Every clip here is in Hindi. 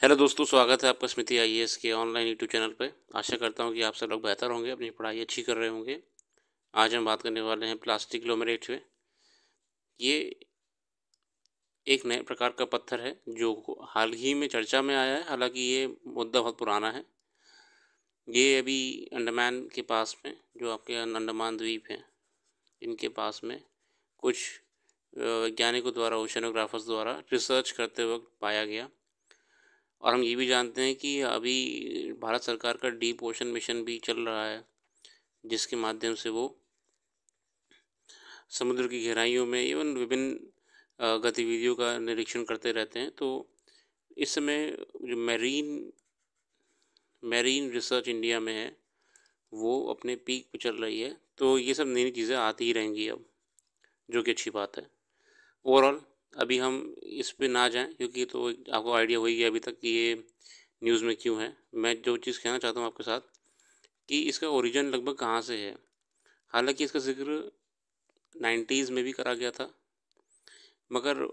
हेलो दोस्तों, स्वागत है आपका स्मृति आईएएस के ऑनलाइन यूट्यूब चैनल पे। आशा करता हूँ कि आप सब लोग बेहतर होंगे, अपनी पढ़ाई अच्छी कर रहे होंगे। आज हम बात करने वाले हैं प्लास्टिक ग्लोमेरेट पे। ये एक नए प्रकार का पत्थर है जो हाल ही में चर्चा में आया है। हालांकि ये मुद्दा बहुत पुराना है। ये अभी अंडमान के पास में, जो आपके अंडमान द्वीप हैं, इनके पास में कुछ वैज्ञानिकों द्वारा, ओशनोग्राफर्स द्वारा रिसर्च करते वक्त पाया गया। और हम ये भी जानते हैं कि अभी भारत सरकार का डीप ओशन मिशन भी चल रहा है, जिसके माध्यम से वो समुद्र की गहराइयों में एवं विभिन्न गतिविधियों का निरीक्षण करते रहते हैं। तो इस समय जो मैरीन रिसर्च इंडिया में है, वो अपने पीक पे चल रही है। तो ये सब नई चीज़ें आती ही रहेंगी अब, जो कि अच्छी बात है। ओवरऑल अभी हम इस पे ना जाएं, क्योंकि तो आपको आइडिया हो ही गया अभी तक कि ये न्यूज़ में क्यों है। मैं जो चीज़ कहना चाहता हूँ आपके साथ, कि इसका ओरिजिन लगभग कहाँ से है। हालांकि इसका जिक्र 90s में भी करा गया था, मगर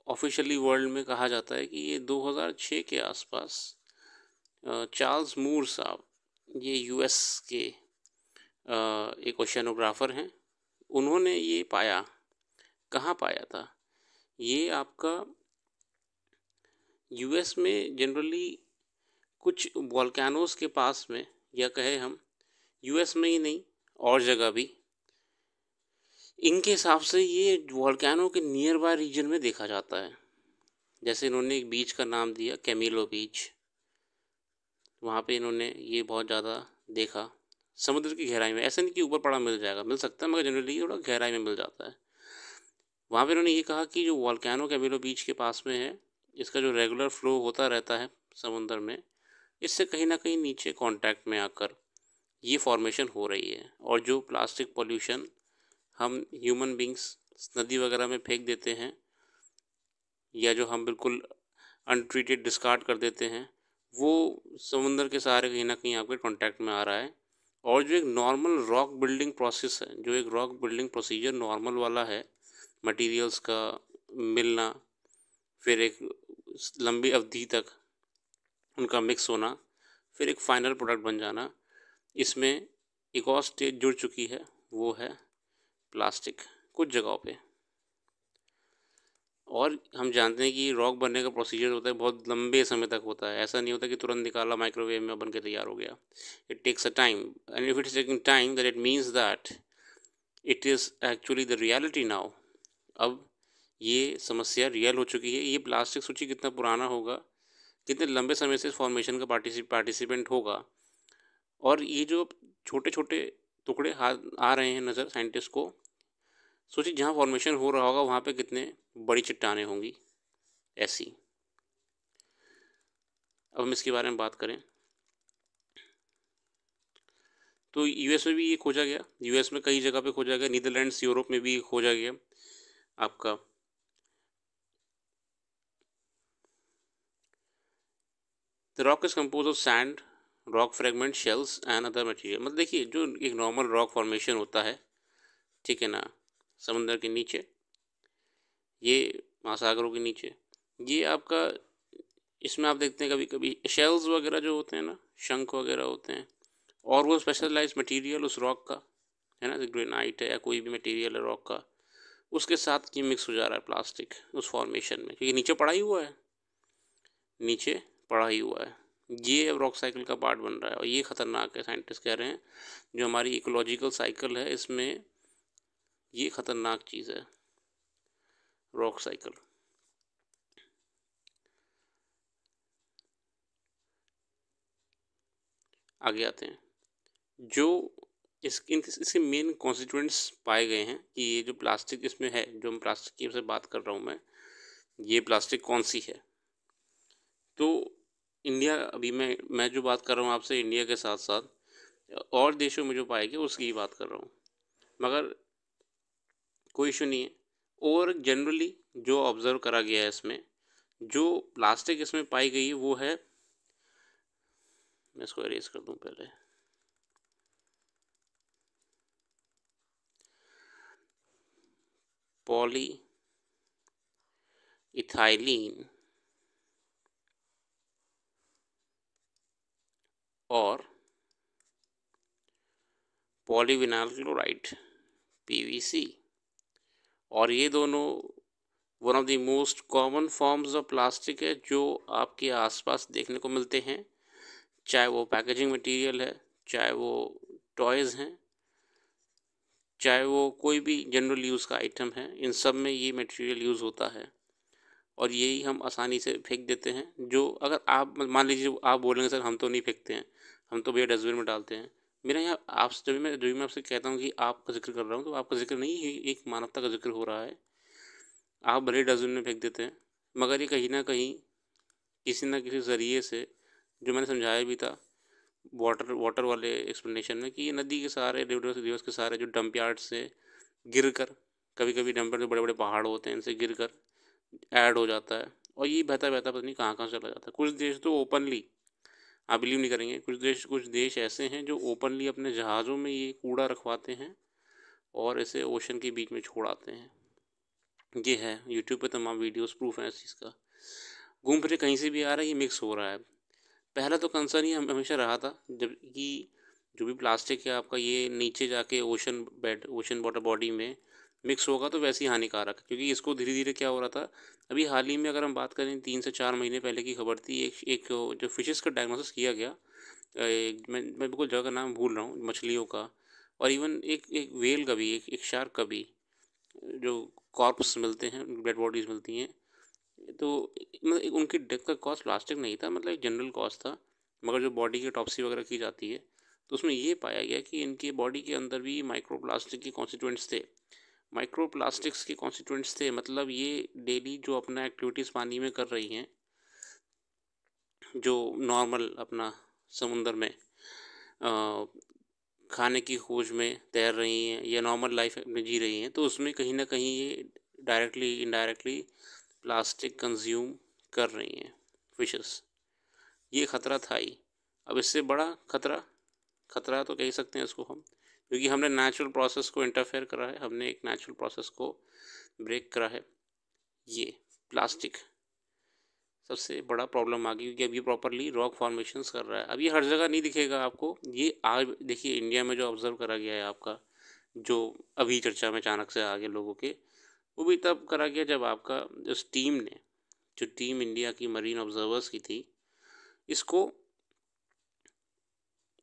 ऑफिशियली वर्ल्ड में कहा जाता है कि ये 2006 के आसपास चार्ल्स मूर साहब, ये यूएस के एक ओशियानोग्राफर हैं, उन्होंने ये पाया। कहाँ पाया था ये? आपका यूएस में जनरली कुछ वॉल्केनोस के पास में, या कहे हम यूएस में ही नहीं और जगह भी, इनके हिसाब से ये वॉल्केनो के नियर बाय रीजन में देखा जाता है। जैसे इन्होंने एक बीच का नाम दिया कैमिलो बीच, वहाँ पे इन्होंने ये बहुत ज़्यादा देखा समुद्र की गहराई में। ऐसा नहीं कि ऊपर पड़ा मिल जाएगा, मिल सकता है, मगर जनरली थोड़ा गहराई में मिल जाता है। वहाँ पे इन्होंने ये कहा कि जो वॉल्केनो कैमिलो बीच के पास में है, इसका जो रेगुलर फ्लो होता रहता है समुद्र में, इससे कहीं ना कहीं नीचे कांटेक्ट में आकर ये फॉर्मेशन हो रही है। और जो प्लास्टिक पोल्यूशन हम ह्यूमन बींग्स नदी वगैरह में फेंक देते हैं, या जो हम बिल्कुल अनट्रीटेड डिस्कार्ड कर देते हैं, वो समुंदर के सहारे कहीं ना कहीं आपके कांटेक्ट में आ रहा है। और जो एक नॉर्मल रॉक बिल्डिंग प्रोसेस है, जो एक रॉक बिल्डिंग प्रोसीजर नॉर्मल वाला है, मटेरियल्स का मिलना, फिर एक लंबी अवधि तक उनका मिक्स होना, फिर एक फाइनल प्रोडक्ट बन जाना, इसमें एक और स्टेज जुड़ चुकी है, वो है प्लास्टिक कुछ जगहों पे। और हम जानते हैं कि रॉक बनने का प्रोसीजर होता है, बहुत लंबे समय तक होता है। ऐसा नहीं होता कि तुरंत निकाला माइक्रोवेव में बन के तैयार हो गया। It takes a time, and if it is taking time that it means that it is actually the reality now. अब ये समस्या रियल हो चुकी है। ये प्लास्टिक सोचिए कितना पुराना होगा, कितने लंबे समय से इस फॉर्मेशन का पार्टिसिपेंट होगा। और ये जो छोटे छोटे टुकड़े आ रहे हैं नज़र साइंटिस्ट को, सोचिए जहाँ फॉर्मेशन हो रहा होगा वहाँ पे कितने बड़ी चट्टानें होंगी ऐसी। अब हम इसके बारे में बात करें तो यूएस में भी ये खोजा गया। यूएस में कई जगह पे खोजा गया, नीदरलैंड्स, यूरोप में भी खोजा गया। आपका the rock is compose of sand, rock fragment, shells and other material. मतलब देखिए, जो एक नॉर्मल रॉक फॉर्मेशन होता है, ठीक है ना, समुद्र के नीचे, ये महासागरों के नीचे, ये आपका, इसमें आप देखते हैं कभी कभी शेल्स वगैरह जो होते हैं ना, शंख वगैरह होते हैं, और वो स्पेशलाइज मटेरियल उस रॉक का है ना, ग्रेनाइट है या कोई भी मटेरियल है रॉक का, उसके साथ ये मिक्स हो जा रहा है प्लास्टिक उस फॉर्मेशन में, क्योंकि नीचे पड़ा ही हुआ है, नीचे पड़ा ही हुआ है। ये अब रॉक साइकिल का पार्ट बन रहा है, और ये ख़तरनाक है। साइंटिस्ट कह रहे हैं जो हमारी इकोलॉजिकल साइकिल है, इसमें ये ख़तरनाक चीज़ है रॉक साइकिल। आगे आते हैं, जो इसके मेन कॉन्स्टिट्यूएंट्स पाए गए हैं कि ये जो प्लास्टिक इसमें है, जो हम प्लास्टिक की से बात कर रहा हूँ मैं, ये प्लास्टिक कौन सी है। तो इंडिया, अभी मैं जो बात कर रहा हूँ आपसे, इंडिया के साथ साथ और देशों में जो पाए गए उसकी ही बात कर रहा हूँ, मगर कोई इशू नहीं है। और जनरली जो ऑब्ज़र्व करा गया है इसमें, जो प्लास्टिक इसमें पाई गई है वो है, मैं इसको एरेज कर दूँ पहले, पॉली इथाइलिन और पॉलीविनाइल क्लोराइड PVC। और ये दोनों one of the most common forms of plastic है जो आपके आसपास देखने को मिलते हैं, चाहे वो पैकेजिंग मटेरियल है, चाहे वो टॉयज़ हैं, चाहे वो कोई भी जनरल यूज़ का आइटम है, इन सब में ये मटेरियल यूज़ होता है और यही हम आसानी से फेंक देते हैं। जो अगर आप मान लीजिए आप बोलेंगे सर हम तो नहीं फेंकते हैं, हम तो भैया डस्टबिन में डालते हैं। मेरा यहाँ आपसे जब भी मैं आपसे कहता हूँ कि आपका जिक्र कर रहा हूँ तो आपका जिक्र नहीं है, एक मानवता का जिक्र हो रहा है। आप भले डस्टबिन में फेंक देते हैं, मगर ये कहीं ना कहीं किसी न किसी ज़रिए से, जो मैंने समझाया भी था वाटर वाले एक्सप्लेनेशन में, कि ये नदी के सहारे, रिवर्स के सहारे जो डंप यार्ड से गिर कर, कभी कभी डंप यार्ड में बड़े बड़े पहाड़ होते हैं, इनसे गिर कर ऐड हो जाता है और ये बहता बहता पता नहीं कहाँ कहाँ चला जाता है। कुछ देश तो ओपनली, आप बिलीव नहीं करेंगे, कुछ देश ऐसे हैं जो ओपनली अपने जहाज़ों में ये कूड़ा रखवाते हैं और इसे ओशन के बीच में छोड़ आते हैं। ये है यूट्यूब पे तमाम वीडियोस प्रूफ हैं इस चीज़ का। घूम फिर कहीं से भी आ रहा है, ये मिक्स हो रहा है। पहला तो कंसर्न ही हमेशा रहा था जब कि जो भी प्लास्टिक है आपका, ये नीचे जाके ओशन वाटर बॉडी में मिक्स होगा तो वैसे ही हानिकारक है, क्योंकि इसको धीरे धीरे क्या हो रहा था, अभी हाल ही में अगर हम बात करें 3 से 4 महीने पहले की खबर थी, एक जो फिशेस का डायग्नोसिस किया गया, मैं बिल्कुल जगह का नाम भूल रहा हूँ, मछलियों का, और इवन एक वेल का भी, एक शार्क का भी, जो कॉर्प्स मिलते हैं, डेड बॉडीज़ मिलती हैं, तो मतलब उनकी डेथ का कॉज प्लास्टिक नहीं था, मतलब एक जनरल कॉज था। मगर जो बॉडी की ऑटोप्सी वगैरह की जाती है तो उसमें ये पाया गया कि इनकी बॉडी के अंदर भी माइक्रो प्लास्टिक के कॉन्स्टिट्यूएंट्स थे। माइक्रो प्लास्टिक्स के कॉन्स्टिट्यूएंट्स थे मतलब ये डेली जो अपना एक्टिविटीज़ पानी में कर रही हैं, जो नॉर्मल अपना समुंदर में खाने की खोज में तैर रही हैं या नॉर्मल लाइफ में जी रही हैं, तो उसमें कहीं ना कहीं ये डायरेक्टली इनडायरेक्टली प्लास्टिक कंज्यूम कर रही हैं फिशेस। ये ख़तरा था ही। अब इससे बड़ा खतरा तो कह ही सकते हैं इसको हम, क्योंकि हमने नेचुरल प्रोसेस को इंटरफेयर करा है, हमने एक नेचुरल प्रोसेस को ब्रेक करा है। ये प्लास्टिक सबसे बड़ा प्रॉब्लम आ गई, क्योंकि अब ये प्रॉपरली रॉक फॉर्मेशंस कर रहा है। अब ये हर जगह नहीं दिखेगा आपको, ये आज देखिए इंडिया में जो ऑब्जर्व करा गया है आपका, जो अभी चर्चा में अचानक से आ गए लोगों के, वो भी तब करा गया जब आपका उस टीम ने, जो टीम इंडिया की मरीन ऑब्जर्वर्स की थी, इसको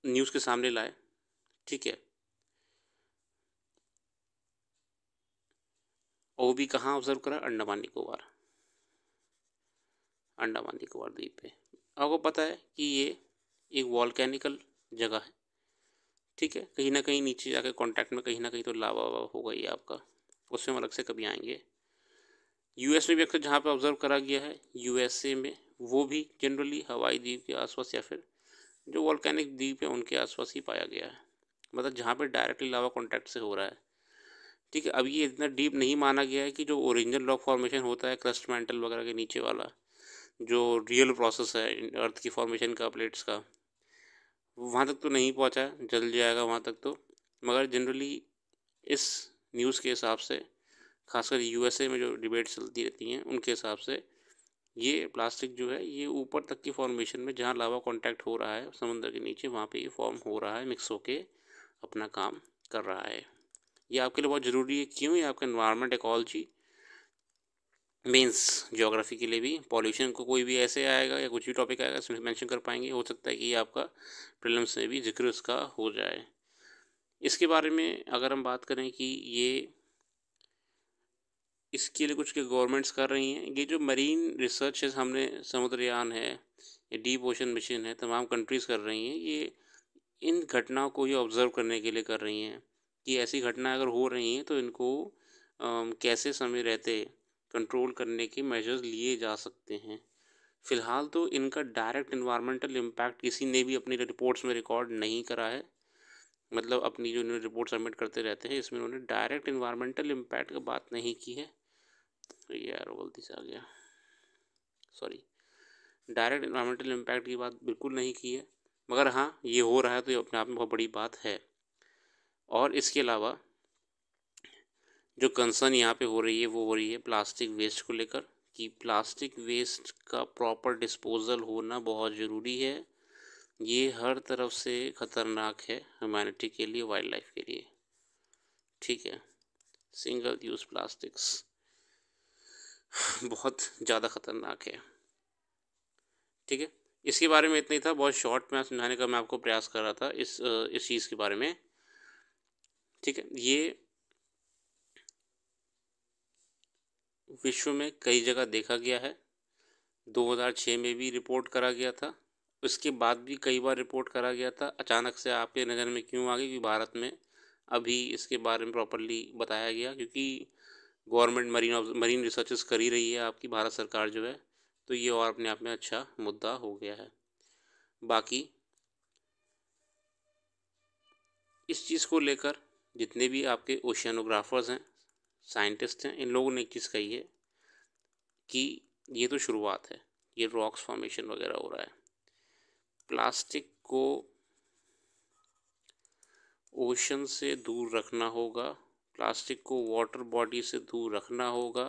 न्यूज़ के सामने लाए। ठीक है, और वो भी कहाँ ऑब्जर्व करा, अंडमान निकोबार द्वीप पे। आपको पता है कि ये एक वॉल्केनिकल जगह है, ठीक है, कहीं ना कहीं नीचे जाकर कांटेक्ट में कहीं ना कहीं तो लावा वावा होगा ही आपका, उसमें हम अलग से कभी आएंगे। यूएस में भी अक्सर जहाँ पे ऑब्जर्व करा गया है, यूएसए में, वो भी जनरली हवाई द्वीप के आसपास या फिर जो वॉल्केनिक द्वीप है उनके आसपास ही पाया गया है, मतलब जहाँ पे डायरेक्टली लावा कॉन्टैक्ट से हो रहा है। ठीक है, अब ये इतना डीप नहीं माना गया है कि जो ओरिजिनल रॉक फॉर्मेशन होता है क्रस्ट मैंटल वगैरह के नीचे वाला, जो रियल प्रोसेस है अर्थ की फॉर्मेशन का, प्लेट्स का, वहाँ तक तो नहीं पहुँचा है, जल्द जाएगा वहाँ तक तो। मगर जनरली इस न्यूज़ के हिसाब से, खासकर यूएसए में जो डिबेट चलती रहती हैं उनके हिसाब से, ये प्लास्टिक जो है ये ऊपर तक की फॉर्मेशन में, जहाँ लावा कांटेक्ट हो रहा है समुद्र के नीचे, वहाँ पे ये फॉर्म हो रहा है, मिक्स होके अपना काम कर रहा है। ये आपके लिए बहुत ज़रूरी है, क्यों? ये आपका एनवायरनमेंट, इकोलॉजी, मीन्स ज्योग्राफी के लिए भी। पॉल्यूशन को कोई भी ऐसे आएगा या कुछ भी टॉपिक आएगा इसमें मेंशन कर पाएंगे, हो सकता है कि ये आपका प्रीलिम्स में भी जिक्र इसका हो जाए। इसके बारे में अगर हम बात करें कि ये इसके लिए कुछ गवर्नमेंट्स कर रही हैं, ये जो मरीन रिसर्च है, हमने समुद्रयान है, ये डीप ओशन मिशन है, तमाम कंट्रीज़ कर रही हैं, ये इन घटनाओं को ही ऑब्ज़र्व करने के लिए कर रही हैं कि ऐसी घटनाएं अगर हो रही हैं तो इनको कैसे समय रहते कंट्रोल करने के मेजर्स लिए जा सकते हैं। फ़िलहाल तो इनका डायरेक्ट इन्वायरमेंटल इम्पैक्ट किसी ने भी अपनी रिपोर्ट्स में रिकॉर्ड नहीं करा है, मतलब अपनी जो इन्होंने रिपोर्ट सबमिट करते रहते हैं इसमें उन्होंने डायरेक्ट इन्वायरमेंटल इम्पैक्ट की बात नहीं की है। यार गलती से आ गया, सॉरी, डायरेक्ट इन्वायरमेंटल इम्पैक्ट की बात बिल्कुल नहीं की है, मगर हाँ ये हो रहा है तो ये अपने आप में बहुत बड़ी बात है। और इसके अलावा जो कंसर्न यहाँ पे हो रही है वो हो रही है प्लास्टिक वेस्ट को लेकर, कि प्लास्टिक वेस्ट का प्रॉपर डिस्पोजल होना बहुत ज़रूरी है। ये हर तरफ से ख़तरनाक है ह्यूमैनिटी के लिए, वाइल्ड लाइफ के लिए। ठीक है, सिंगल यूज़ प्लास्टिक्स बहुत ज़्यादा ख़तरनाक है। ठीक है, इसके बारे में इतना ही था, बहुत शॉर्ट में समझाने का मैं आपको प्रयास कर रहा था इस चीज़ के बारे में। ठीक है, ये विश्व में कई जगह देखा गया है, 2006 में भी रिपोर्ट करा गया था, उसके बाद भी कई बार रिपोर्ट करा गया था। अचानक से आपके नज़र में क्यों आ गई कि भारत में अभी इसके बारे में प्रॉपरली बताया गया? क्योंकि गवर्नमेंट मरीन रिसर्चेस कर ही रही है आपकी भारत सरकार जो है, तो ये और अपने आप में अच्छा मुद्दा हो गया है। बाकी इस चीज़ को लेकर जितने भी आपके ओशियानोग्राफर्स हैं, साइंटिस्ट हैं, इन लोगों ने एक चीज़ कही है कि ये तो शुरुआत है, ये रॉक्स फॉर्मेशन वगैरह हो रहा है, प्लास्टिक को ओशन से दूर रखना होगा, प्लास्टिक को वाटर बॉडी से दूर रखना होगा,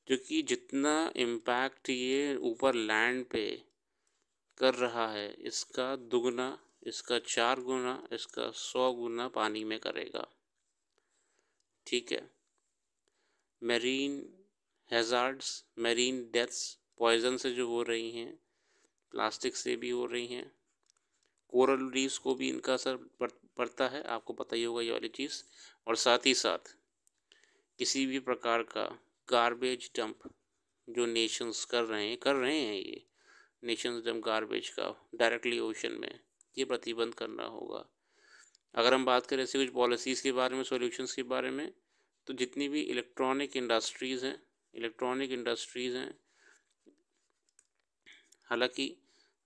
क्योंकि जितना इम्पैक्ट ये ऊपर लैंड पे कर रहा है, इसका दुगना, इसका 4 गुना, इसका 100 गुना पानी में करेगा। ठीक है, marine hazards, marine deaths poison से जो हो रही हैं, प्लास्टिक से भी हो रही हैं, कोरल रीफ्स को भी इनका असर पड़ता है, आपको पता ही होगा ये वाली चीज़। और साथ ही साथ किसी भी प्रकार का गार्बेज डंप जो नेशंस कर रहे हैं ये नेशंस डंप गार्बेज का डायरेक्टली ओशन में, ये प्रतिबंध करना होगा। अगर हम बात करें ऐसे कुछ पॉलिसीज़ के बारे में, सॉल्यूशंस के बारे में, तो जितनी भी इलेक्ट्रॉनिक इंडस्ट्रीज़ हैं, हालांकि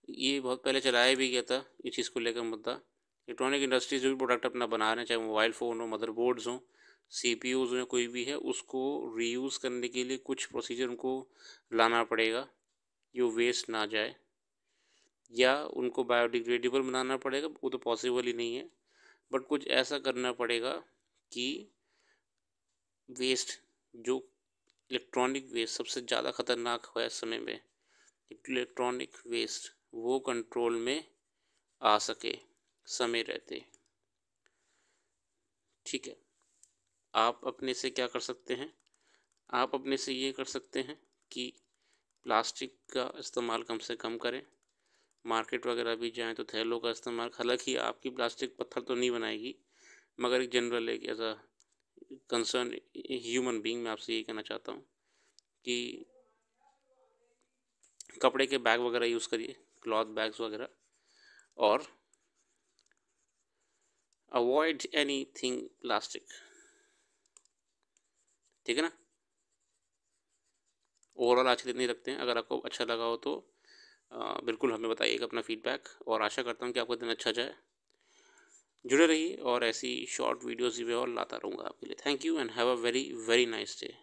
ये बहुत पहले चलाया भी गया था इस चीज़ को लेकर मुद्दा, इलेक्ट्रॉनिक इंडस्ट्रीज जो भी प्रोडक्ट अपना बना रहे हैं, चाहे मोबाइल फ़ोन हो, मदरबोर्ड्स हों, सीपीयूज़ हो, कोई भी है, उसको रीयूज़ करने के लिए कुछ प्रोसीजर उनको लाना पड़ेगा जो वेस्ट ना जाए, या उनको बायोडिग्रेडेबल बनाना पड़ेगा, वो तो पॉसिबल ही नहीं है, बट कुछ ऐसा करना पड़ेगा कि वेस्ट जो इलेक्ट्रॉनिक वेस्ट सबसे ज़्यादा ख़तरनाक है इस समय में, इलेक्ट्रॉनिक वेस्ट वो कंट्रोल में आ सके समय रहते। ठीक है, आप अपने से क्या कर सकते हैं? आप अपने से ये कर सकते हैं कि प्लास्टिक का इस्तेमाल कम से कम करें, मार्केट वगैरह भी जाएं तो थैलों का इस्तेमाल, हालांकि आपकी प्लास्टिक पत्थर तो नहीं बनाएगी, मगर एक जनरल एक ऐसा कंसर्न ह्यूमन बीइंग मैं आपसे ये कहना चाहता हूँ कि कपड़े के बैग वगैरह यूज़ करिए, क्लॉथ बैग्स वगैरह, और अवॉइड एनीथिंग प्लास्टिक। ठीक है ना? ओवरऑल आज के लिए इतनी रखते हैं। अगर आपको अच्छा लगा हो तो बिल्कुल हमें बताइएगा अपना फीडबैक, और आशा करता हूँ कि आपका दिन अच्छा जाए। जुड़े रहिए और ऐसी शॉर्ट वीडियोज़ भी और लाता रहूँगा आपके लिए। Thank you and have a very very nice day.